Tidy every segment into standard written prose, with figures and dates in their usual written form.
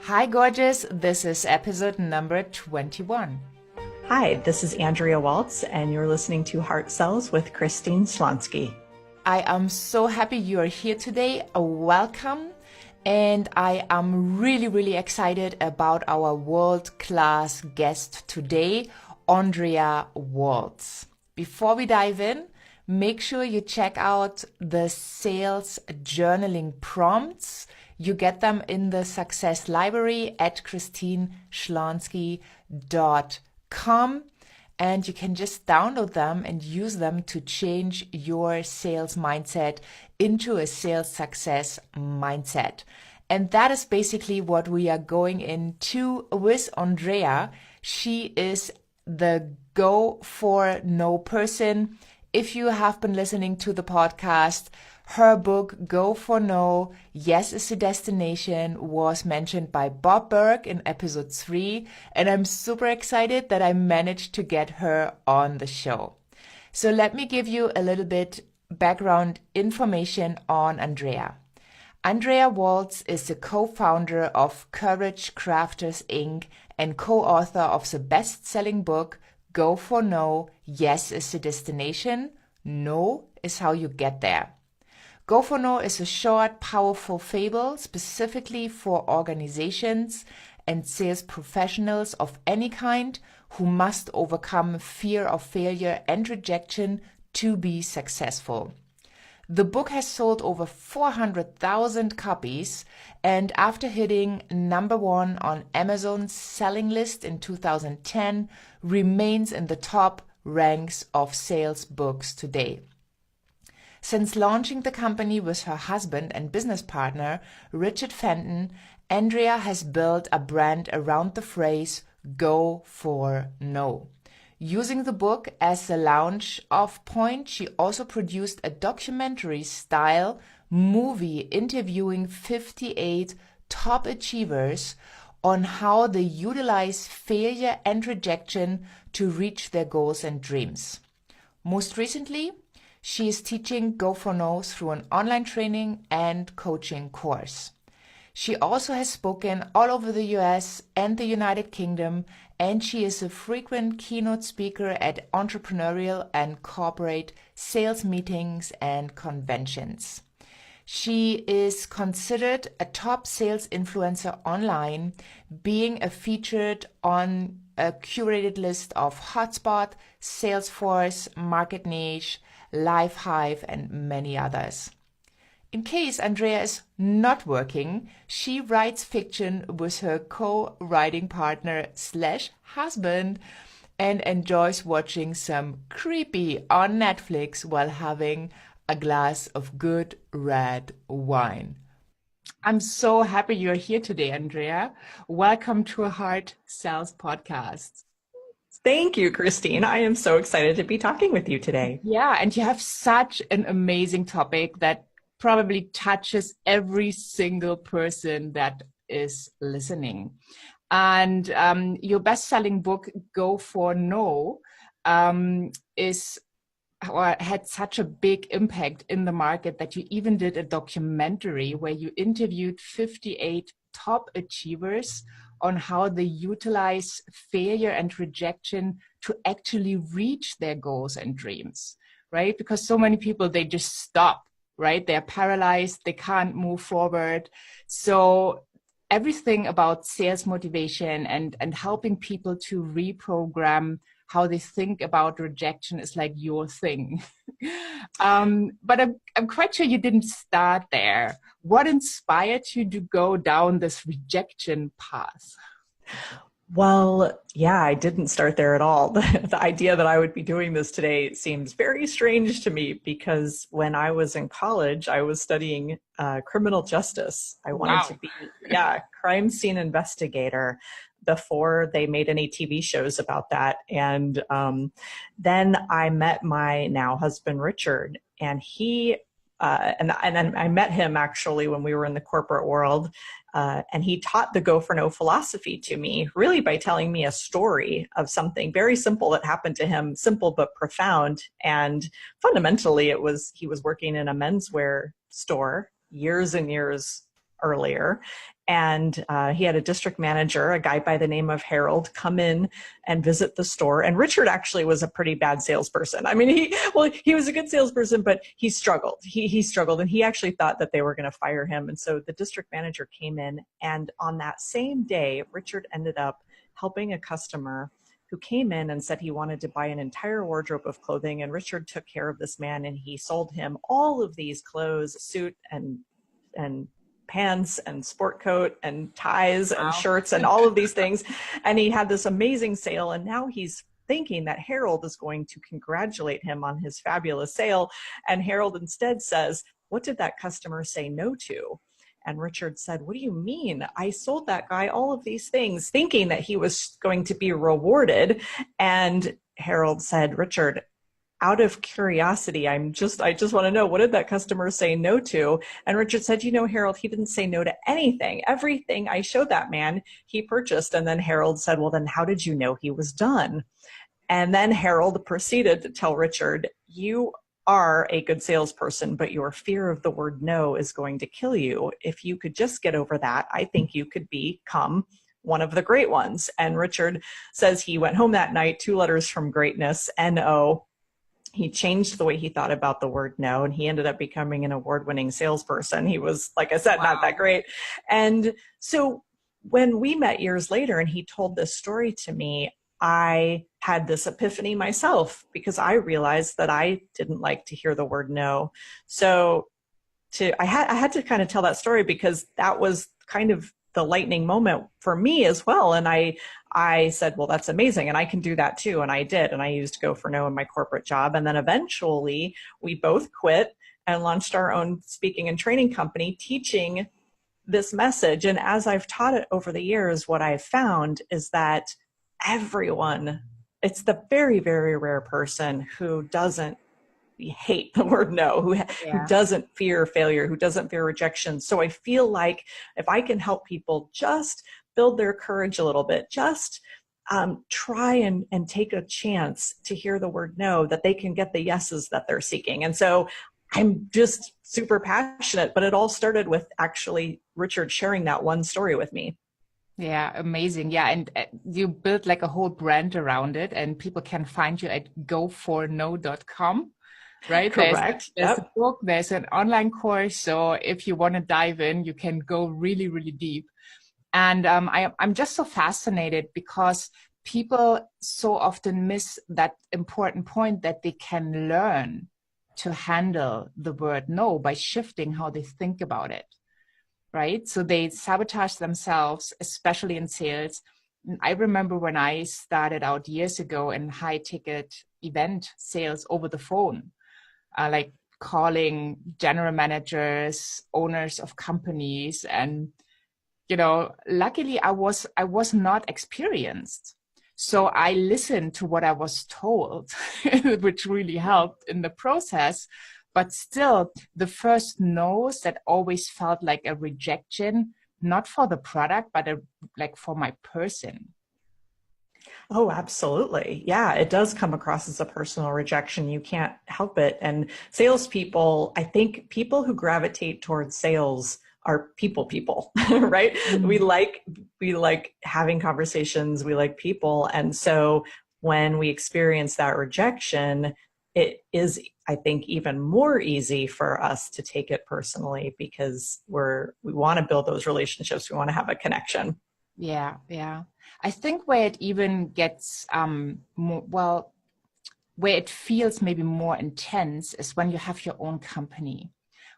Hi, gorgeous. This is episode number 21. Hi, this is Andrea Waltz, and you're listening to Heartsells with Christine Schlonski. I am so happy you are here today. Welcome. And I am really excited about our world-class guest today, Andrea Waltz. Before we dive in, make sure you check out the sales journaling prompts. You get them in the Success Library at christineschlonski.com, and you can just download them and use them to change your sales mindset into a sales success mindset. And that is basically what we are going into with Andrea. She is the go for no person. If you have been listening to the podcast, her book, Go for No, Yes is the Destination, was mentioned by Bob Burke in episode 3, and I'm super excited that I managed to get her on the show. So let me give you a little bit background information on Andrea. Andrea Waltz is the co-founder of Courage Crafters Inc. and co-author of the best-selling book, Go for No, Yes is the Destination, No is How You Get There. Go for No is a short, powerful fable specifically for organizations and sales professionals of any kind who must overcome fear of failure and rejection to be successful. The book has sold over 400,000 copies, and after hitting number 1 on Amazon's selling list in 2010, remains in the top ranks of sales books today. Since launching the company with her husband and business partner, Richard Fenton, Andrea has built a brand around the phrase, Go for No. Using the book as the launch-off point, she also produced a documentary-style movie interviewing 58 top achievers on how they utilize failure and rejection to reach their goals and dreams. Most recently, she is teaching Go for No through an online training and coaching course. She also has spoken all over the US and the United Kingdom, and she is a frequent keynote speaker at entrepreneurial and corporate sales meetings and conventions. She is considered a top sales influencer online, being featured on a curated list of Hotspot, Salesforce, Market Niche, Lifehive, and many others. In case Andrea is not working, she writes fiction with her co-writing partner / husband and enjoys watching some creepy on Netflix while having a glass of good red wine. I'm so happy you're here today, Andrea. Welcome to a Heart Sells podcast. Thank you, Christine. I am so excited to be talking with you today. Yeah, and you have such an amazing topic that probably touches every single person that is listening. And your best-selling book, Go for No, had such a big impact in the market that you even did a documentary where you interviewed 58 top achievers on how they utilize failure and rejection to actually reach their goals and dreams, right? Because so many people, they just stop, right? They're paralyzed, they can't move forward. So everything about sales motivation and helping people to reprogram how they think about rejection is like your thing. But I'm quite sure you didn't start there. What inspired you to go down this rejection path? Well, yeah, I didn't start there at all. The idea that I would be doing this today seems very strange to me because when I was in college, I was studying criminal justice. I wanted to be, crime scene investigator before they made any TV shows about that. And then I met my now husband, Richard, and he and I met him actually when we were in the corporate world. And he taught the go for no philosophy to me, really by telling me a story of something very simple that happened to him, simple but profound. And fundamentally, he was working in a menswear store years and years earlier. And he had a district manager, a guy by the name of Harold, come in and visit the store. And Richard actually was a pretty bad salesperson. I mean, he was a good salesperson, but he struggled. He struggled, and he actually thought that they were going to fire him. And so the district manager came in, and on that same day, Richard ended up helping a customer who came in and said he wanted to buy an entire wardrobe of clothing. And Richard took care of this man, and he sold him all of these clothes, suit and pants and sport coat and ties and shirts and all of these things. And he had this amazing sale. And now he's thinking that Harold is going to congratulate him on his fabulous sale. And Harold instead says, "What did that customer say no to?" And Richard said, "What do you mean? I sold that guy all of these things," thinking that he was going to be rewarded. And Harold said, "Richard, out of curiosity, I just want to know, what did that customer say no to?" And Richard said, "You know, Harold, he didn't say no to anything. Everything I showed that man, he purchased." And then Harold said, "Well, then how did you know he was done?" And then Harold proceeded to tell Richard, "You are a good salesperson, but your fear of the word no is going to kill you. If you could just get over that, I think you could become one of the great ones." And Richard says he went home that night, 2 letters from greatness, N-O. He changed the way he thought about the word no, and he ended up becoming an award-winning salesperson. He was, like I said, not that great. And so when we met years later and he told this story to me, I had this epiphany myself, because I realized that I didn't like to hear the word no. So I had to kind of tell that story, because that was kind of the lightning moment for me as well. And I said, well, that's amazing, and I can do that too. And I did. And I used Go for No in my corporate job. And then eventually we both quit and launched our own speaking and training company, teaching this message. And as I've taught it over the years, what I've found is that everyone, it's the very, very rare person who doesn't hate the word no, who doesn't fear failure, who doesn't fear rejection. So I feel like if I can help people just build their courage a little bit, just try and take a chance to hear the word no, that they can get the yeses that they're seeking. And so I'm just super passionate, but it all started with actually Richard sharing that one story with me. Yeah, amazing. Yeah, and you built like a whole brand around it, and people can find you at goforno.com. Right? Correct. There's a book, there's an online course. So if you want to dive in, you can go really, really deep. And I'm just so fascinated, because people so often miss that important point that they can learn to handle the word no by shifting how they think about it. Right? So they sabotage themselves, especially in sales. I remember when I started out years ago in high ticket event sales over the phone. Like calling general managers, owners of companies. And, luckily I was not experienced. So I listened to what I was told, which really helped in the process. But still, the first no's that always felt like a rejection, not for the product, but like for my person. Oh, absolutely. Yeah, it does come across as a personal rejection. You can't help it. And salespeople, I think people who gravitate towards sales are people, right? Mm-hmm. We like having conversations. We like people. And so when we experience that rejection, it is, I think, even more easy for us to take it personally, because we want to build those relationships. We want to have a connection. Yeah, yeah. I think where it even gets where it feels maybe more intense is when you have your own company.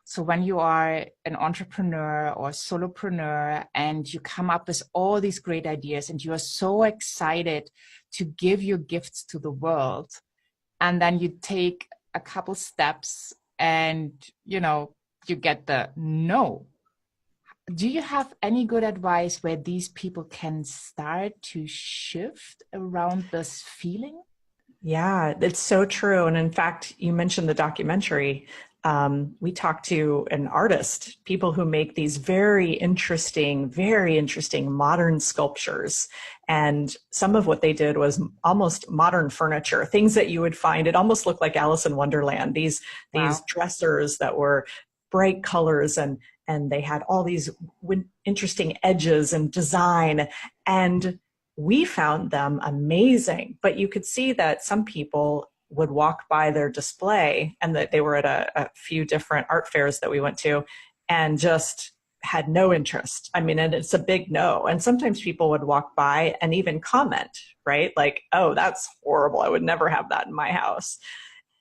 So when you are an entrepreneur or solopreneur and you come up with all these great ideas and you are so excited to give your gifts to the world, and then you take a couple steps and you get the no. Do you have any good advice where these people can start to shift around this feeling? Yeah, it's so true. And in fact, you mentioned the documentary. we talked to an artist, people who make these very interesting modern sculptures. And some of what they did was almost modern furniture, things that you would find. It almost looked like Alice in Wonderland. These Wow. dressers that were bright colors, and they had all these interesting edges and design. And we found them amazing, but you could see that some people would walk by their display, and that they were at a few different art fairs that we went to, and just had no interest. I mean, and it's a big no. And sometimes people would walk by and even comment, right? Like, oh, that's horrible. I would never have that in my house.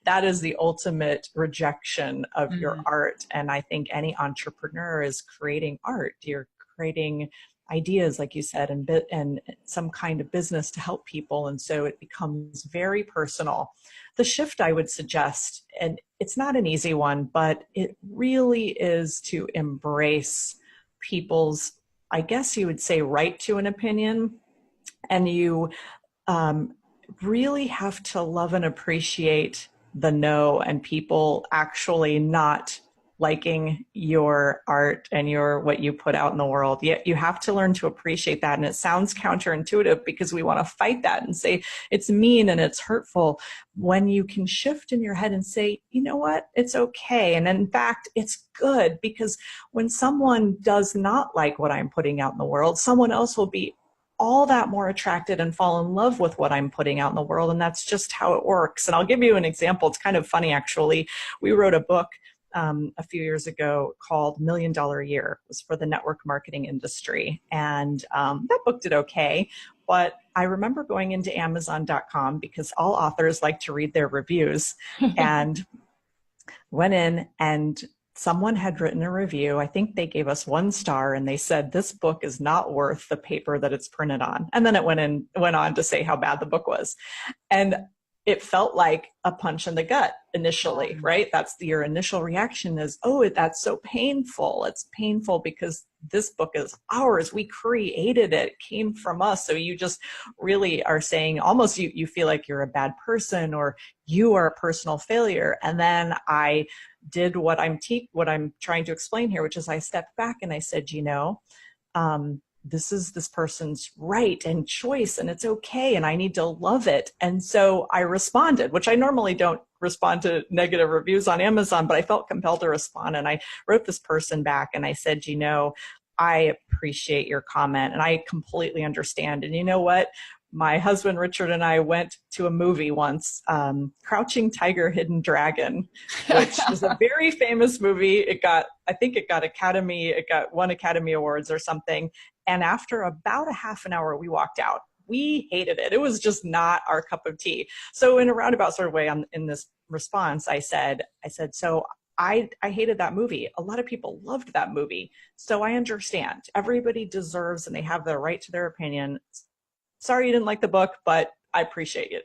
That is the ultimate rejection of your Mm. art. And I think any entrepreneur is creating art. You're creating ideas, like you said, and some kind of business to help people. And so it becomes very personal. The shift I would suggest, and it's not an easy one, but it really is to embrace people's, I guess you would say, right to an opinion. And you really have to love and appreciate the no, and people actually not liking your art and what you put out in the world. Yet you have to learn to appreciate that. And it sounds counterintuitive because we want to fight that and say it's mean and it's hurtful, when you can shift in your head and say, you know what, it's okay. And in fact, it's good, because when someone does not like what I'm putting out in the world, someone else will be all that more attracted and fall in love with what I'm putting out in the world. And that's just how it works. And I'll give you an example. It's kind of funny, actually. We wrote a book a few years ago called $1 Million a Year. It was for the network marketing industry. And that book did okay. But I remember going into Amazon.com, because all authors like to read their reviews, and went in, and someone had written a review. I think they gave us 1 star, and they said, this book is not worth the paper that it's printed on. And then it went on to say how bad the book was. And it felt like a punch in the gut initially, right? That's your initial reaction is, oh, that's so painful. It's painful because this book is ours. We created it. It came from us. So you just really are saying, almost you feel like you're a bad person, or you are a personal failure. And then I did what I'm trying to explain here, which is I stepped back and I said, this is this person's right and choice, and it's okay, and I need to love it. And so I responded, which I normally don't respond to negative reviews on Amazon, but I felt compelled to respond. And I wrote this person back and I said, I appreciate your comment and I completely understand. And you know what? My husband, Richard, and I went to a movie once, Crouching Tiger, Hidden Dragon, which is a very famous movie. I think it got 1 Academy Awards or something. And after about a half an hour, we walked out. We hated it. It was just not our cup of tea. So in a roundabout sort of way, in this response, I said, so I hated that movie. A lot of people loved that movie. So I understand. Everybody deserves, and they have the right to their opinion. Sorry you didn't like the book, but I appreciate it.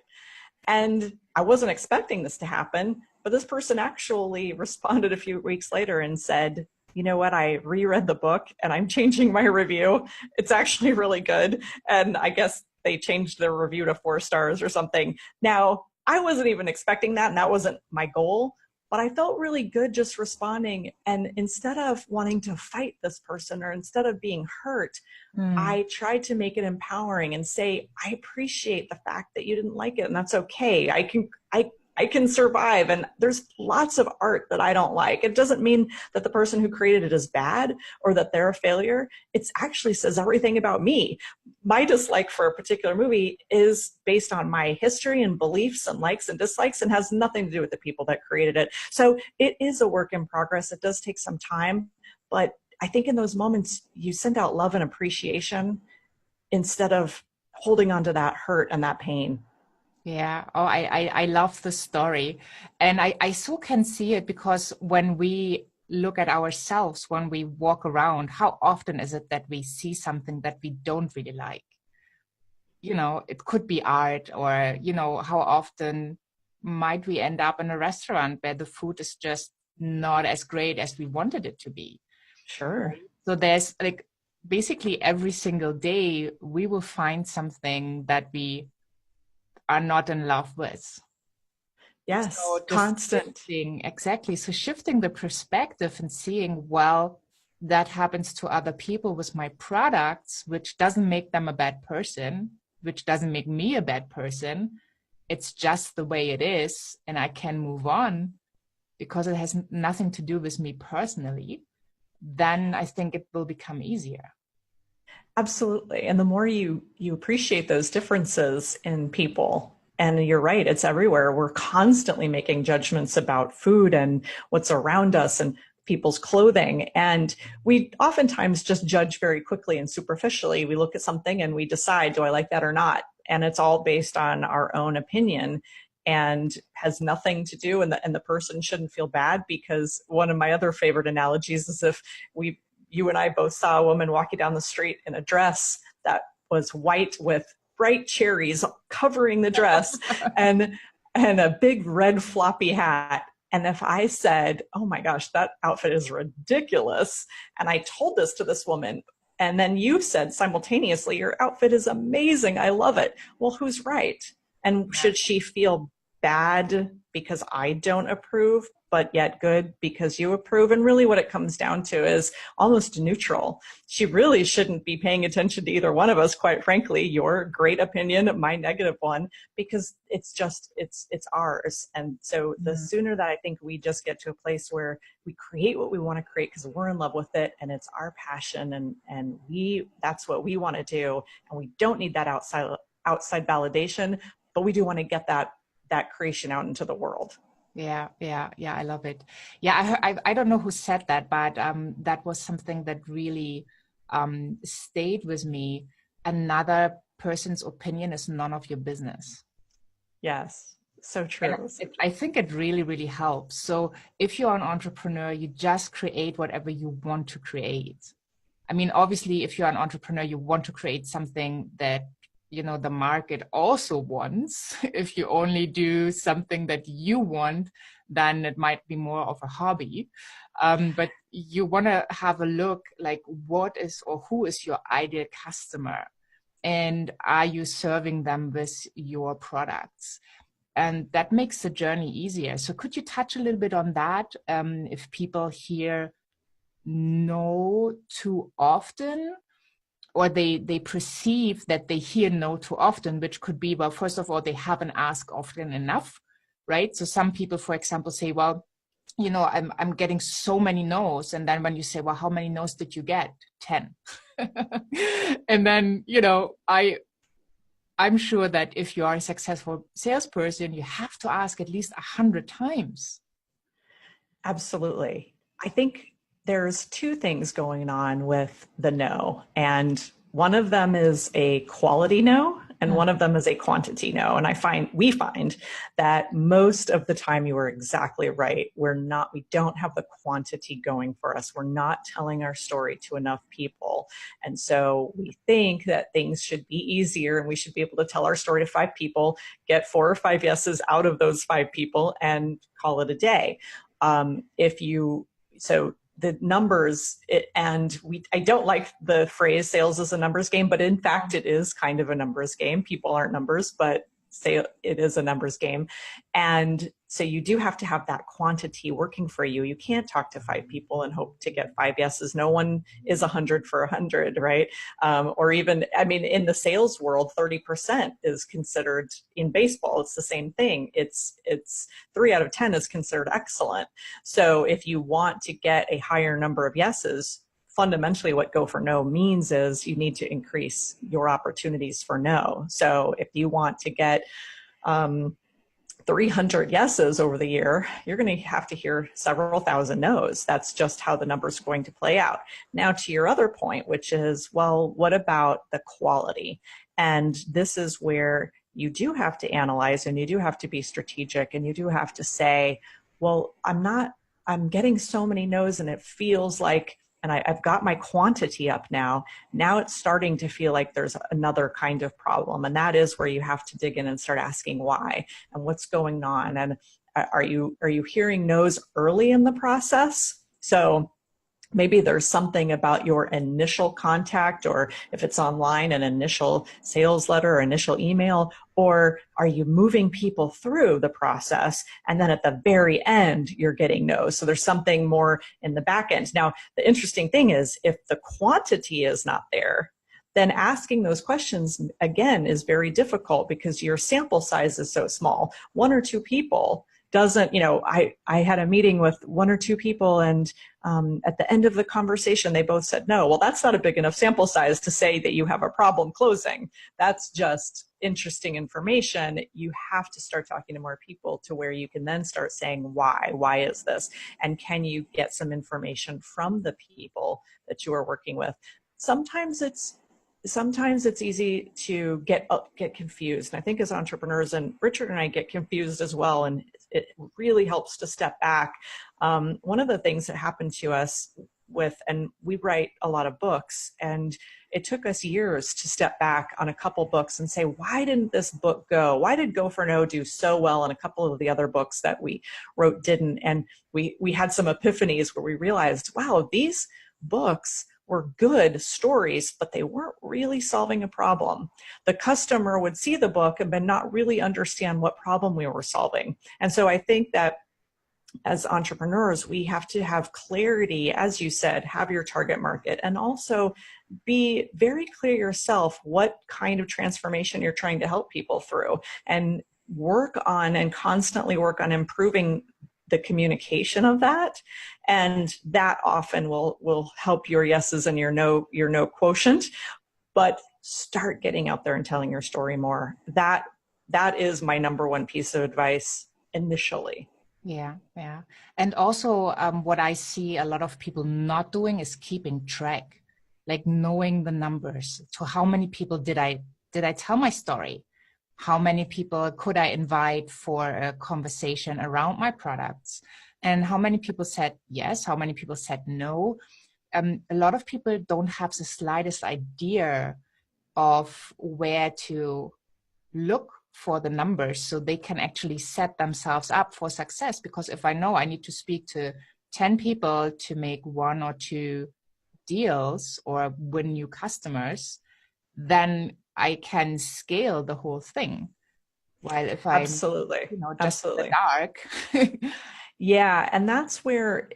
And I wasn't expecting this to happen, but this person actually responded a few weeks later and said, you know what, I reread the book and I'm changing my review. It's actually really good. And I guess they changed their review to 4 stars or something. Now, I wasn't even expecting that, and that wasn't my goal. But I felt really good just responding. And instead of wanting to fight this person, or instead of being hurt, I tried to make it empowering and say, I appreciate the fact that you didn't like it, and that's okay. I can survive. And there's lots of art that I don't like. It doesn't mean that the person who created it is bad or that they're a failure. It actually says everything about me. My dislike for a particular movie is based on my history and beliefs and likes and dislikes, and has nothing to do with the people that created it. So it is a work in progress. It does take some time, but I think in those moments you send out love and appreciation instead of holding on to that hurt and that pain. Yeah. Oh, I love the story. And I so can see it, because when we look at ourselves, when we walk around, how often is it that we see something that we don't really like? It could be art, or, how often might we end up in a restaurant where the food is just not as great as we wanted it to be? Sure. So there's like basically every single day we will find something that we are not in love with. Yes, So just constant. shifting, exactly. So shifting the perspective and seeing, well, that happens to other people with my products, which doesn't make them a bad person, which doesn't make me a bad person. It's just the way it is, and I can move on because it has nothing to do with me personally. Then I think it will become easier. Absolutely. And the more you appreciate those differences in people, and you're right, it's everywhere. We're constantly making judgments about food and what's around us and people's clothing. And we oftentimes just judge very quickly and superficially. We look at something and we decide, do I like that or not? And it's all based on our own opinion and has nothing to do, and the person shouldn't feel bad, because one of my other favorite analogies is if we you and I both saw a woman walking down the street in a dress that was white with bright cherries covering the dress and a big red floppy hat. And if I said, oh my gosh, that outfit is ridiculous, and I told this to this woman, and then you said simultaneously, your outfit is amazing, I love it. Well, who's right? And Yeah. should she feel bad because I don't approve, but yet good because you approve? And really what it comes down to is almost neutral. She really shouldn't be paying attention to either one of us, quite frankly, your great opinion, my negative one, because it's ours. And so the sooner that I think we just get to a place where we create what we want to create because we're in love with it and it's our passion, and that's what we want to do, and we don't need that outside validation, but we do want to get that creation out into the world. Yeah, yeah, yeah. I love it. Yeah, I don't know who said that, but that was something that really stayed with me. Another person's opinion is none of your business. Yes, so And true. I think it really, really helps. So if you're an entrepreneur, you just create whatever you want to create. I mean, obviously, if you're an entrepreneur, you want to create something that, you know, the market also wants. If you only do something that you want, then it might be more of a hobby. But you want to have a look like what is or who is your ideal customer, and are you serving them with your products? And that makes the journey easier. So could you touch a little bit on that? If people hear no too often, or they perceive that they hear no too often, which could be, well, first of all, they haven't asked often enough, right? So some people, for example, say, well, you know, I'm getting so many no's. And then when you say, well, how many no's did you get? 10. And then, you know, I'm sure that if you are a successful salesperson, you have to ask at least 100 times. Absolutely. I think there's two things going on with the no, and one of them is a quality no, and one of them is a quantity no. And we find that most of the time you are exactly right. We don't have the quantity going for us. We're not telling our story to enough people. And so we think that things should be easier and we should be able to tell our story to 5 people, get 4 or 5 yeses out of those 5 people, and call it a day. So the numbers, I don't like the phrase sales is a numbers game, but in fact it is kind of a numbers game. People aren't numbers, but say it is a numbers game. And so you do have to have that quantity working for you. You can't talk to 5 people and hope to get 5 yeses. No one is 100 for 100, right? Or even, I mean, in the sales world, 30% is considered, in baseball, it's the same thing. It's 3 out of 10 is considered excellent. So if you want to get a higher number of yeses, fundamentally what go for no means is you need to increase your opportunities for no. So if you want to get 300 yeses over the year, you're going to have to hear several thousand no's. That's just how the number's going to play out. Now, to your other point, which is, well, what about the quality? And this is where you do have to analyze, and you do have to be strategic, and you do have to say, well, I'm getting so many no's, and it feels like, and I've got my quantity up now. Now it's starting to feel like there's another kind of problem. And that is where you have to dig in and start asking why and what's going on. And are you hearing no's early in the process? So Maybe there's something about your initial contact, or if it's online, an initial sales letter or initial email, or are you moving people through the process and then at the very end you're getting no's? So there's something more in the back end. Now, the interesting thing is if the quantity is not there, then asking those questions again is very difficult because your sample size is so small. One or two people doesn't, I had a meeting with one or two people, and at the end of the conversation, they both said no. Well, that's not a big enough sample size to say that you have a problem closing. That's just interesting information. You have to start talking to more people to where you can then start saying why. Why is this? And can you get some information from the people that you are working with? Sometimes it's easy to get confused. And I think as entrepreneurs, and Richard and I get confused as well, and it really helps to step back. One of the things that happened to us and we write a lot of books, and it took us years to step back on a couple books and say, why didn't this book go? Why did Go for No do so well and a couple of the other books that we wrote didn't? And we had some epiphanies where we realized, wow, these books were good stories, but they weren't really solving a problem. The customer would see the book and then not really understand what problem we were solving. And so I think that as entrepreneurs, we have to have clarity, as you said, have your target market, and also be very clear yourself what kind of transformation you're trying to help people through, and constantly work on improving the communication of that. And that often will help your yeses and your no quotient. But start getting out there and telling your story more. That is my number one piece of advice initially. Yeah. And also what I see a lot of people not doing is keeping track, like knowing the numbers. So how many people did I tell my story? How many people could I invite for a conversation around my products? And how many people said yes? How many people said no? A lot of people don't have the slightest idea of where to look for the numbers so they can actually set themselves up for success. Because if I know I need to speak to 10 people to make 1 or 2 deals or win new customers, then I can scale the whole thing. While if I'm Absolutely. just in the dark. Yeah. And that's where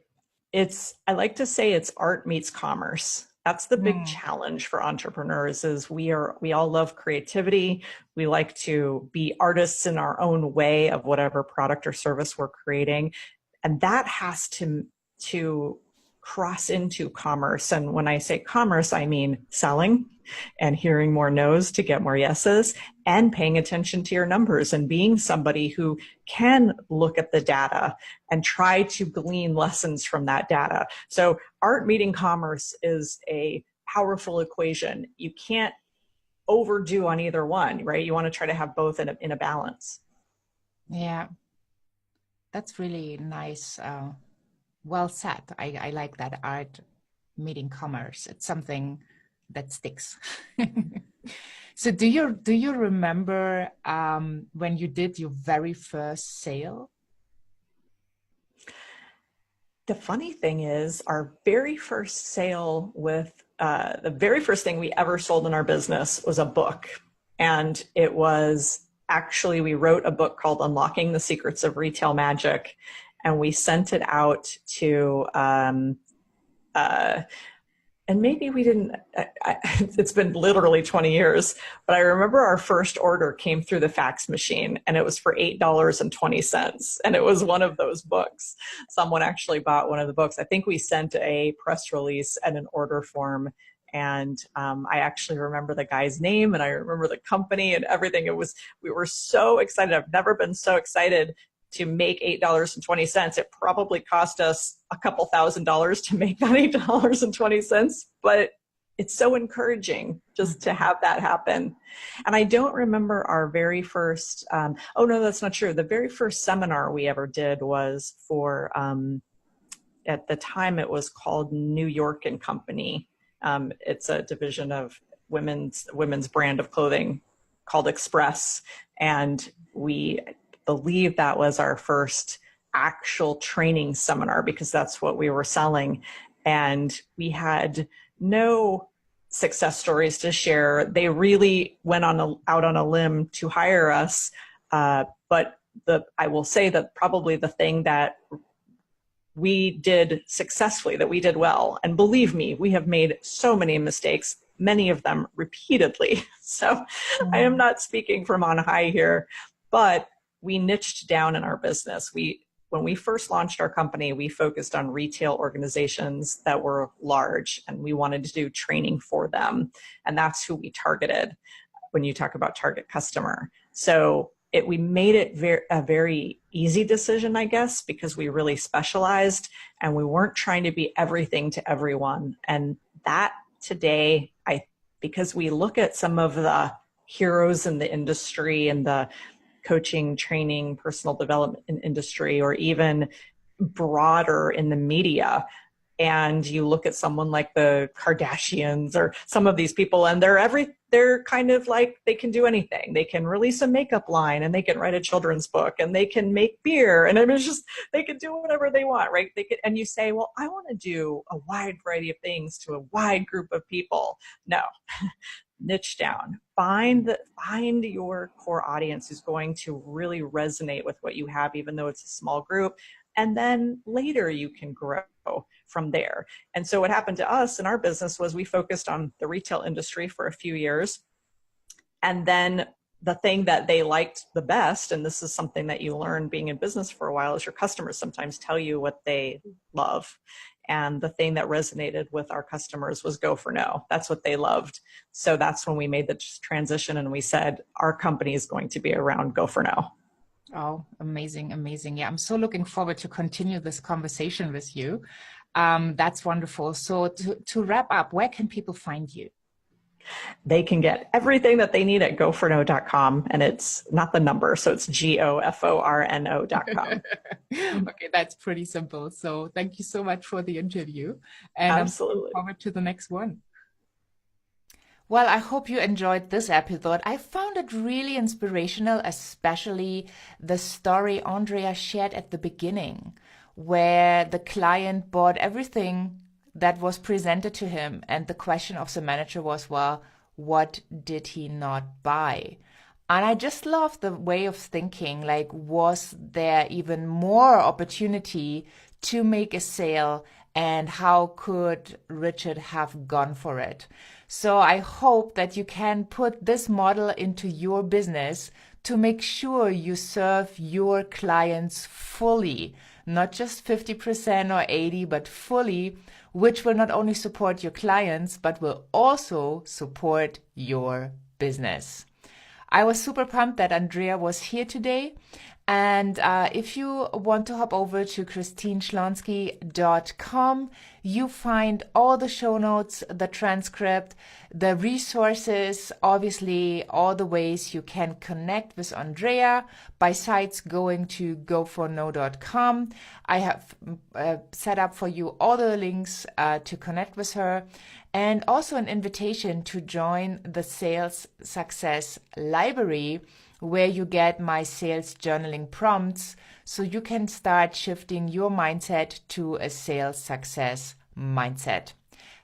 I like to say it's art meets commerce. That's the big challenge for entrepreneurs is we all love creativity. We like to be artists in our own way of whatever product or service we're creating. And that has to cross into commerce. And when I say commerce, I mean selling and hearing more no's to get more yeses, and paying attention to your numbers and being somebody who can look at the data and try to glean lessons from that data. So art meeting commerce is a powerful equation. You can't overdo on either one, right? You want to try to have both in a balance. Yeah, that's really nice. Well said. I like that, art meeting commerce. It's something that sticks. So do you remember when you did your very first sale? The funny thing is, our very first sale with the very first thing we ever sold in our business was a book. And it was actually, we wrote a book called Unlocking the Secrets of Retail Magic. And we sent it out to, and maybe we didn't, it's been literally 20 years, but I remember our first order came through the fax machine, and it was for $8.20. And it was one of those books. Someone actually bought one of the books. I think we sent a press release and an order form. And I actually remember the guy's name, and I remember the company and everything. We were so excited. I've never been so excited to make $8.20. It probably cost us a couple $1,000s to make that $8.20, but it's so encouraging just to have that happen. And I don't remember our very first, oh no, that's not true. The very first seminar we ever did was for, at the time it was called New York and Company. It's a division of women's brand of clothing called Express. And we believe that was our first actual training seminar, because that's what we were selling. and we had no success stories to share. They really went out on a limb to hire us. But I will say that probably the thing that we did successfully, that we did well, and believe me, we have made so many mistakes, many of them repeatedly. So I am not speaking from on high here, but we niched down in our business. When we first launched our company, we focused on retail organizations that were large, and we wanted to do training for them. And that's who we targeted when you talk about target customer. So we made it a very easy decision, I guess, because we really specialized and we weren't trying to be everything to everyone. And that today, because we look at some of the heroes in the industry and the coaching, training, personal development industry, or even broader in the media, and you look at someone like the Kardashians or some of these people, and they're kind of like, they can do anything. They can release a makeup line, and they can write a children's book, and they can make beer, and it's just, they can do whatever they want, right? And you say, well, I want to do a wide variety of things to a wide group of people. No. Niche down. Find your core audience who's going to really resonate with what you have, even though it's a small group. And then later you can grow from there. And so what happened to us in our business was we focused on the retail industry for a few years. And then the thing that they liked the best, and this is something that you learn being in business for a while, is your customers sometimes tell you what they love. And the thing that resonated with our customers was go for no. That's what they loved. So that's when we made the transition and we said, our company is going to be around go for no. Oh, amazing, amazing. Yeah, I'm so looking forward to continue this conversation with you. That's wonderful. So to wrap up, where can people find you? They can get everything that they need at goforno.com, and it's not the number, so it's goforno.com. Okay, that's pretty simple. So thank you so much for the interview, and Absolutely. I'm looking forward to the next one. Well, I hope you enjoyed this episode. I found it really inspirational, especially the story Andrea shared at the beginning, where the client bought everything that was presented to him. And the question of the manager was, well, what did he not buy? And I just love the way of thinking, like, was there even more opportunity to make a sale? And how could Richard have gone for it? So I hope that you can put this model into your business to make sure you serve your clients fully, not just 50% or 80%, but fully, which will not only support your clients, but will also support your business. I was super pumped that Andrea was here today. And if you want to hop over to christineschlonski.com, you find all the show notes, the transcript, the resources, obviously all the ways you can connect with Andrea besides going to goforno.com. I have set up for you all the links to connect with her, and also an invitation to join the Sales Success Library, where you get my sales journaling prompts so you can start shifting your mindset to a sales success mindset.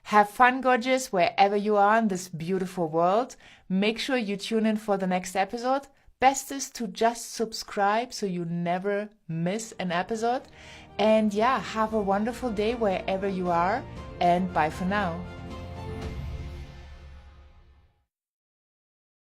Have fun, gorgeous, wherever you are in this beautiful world. Make sure you tune in for the next episode. Best is to just subscribe so you never miss an episode. And yeah, have a wonderful day wherever you are, and bye for now.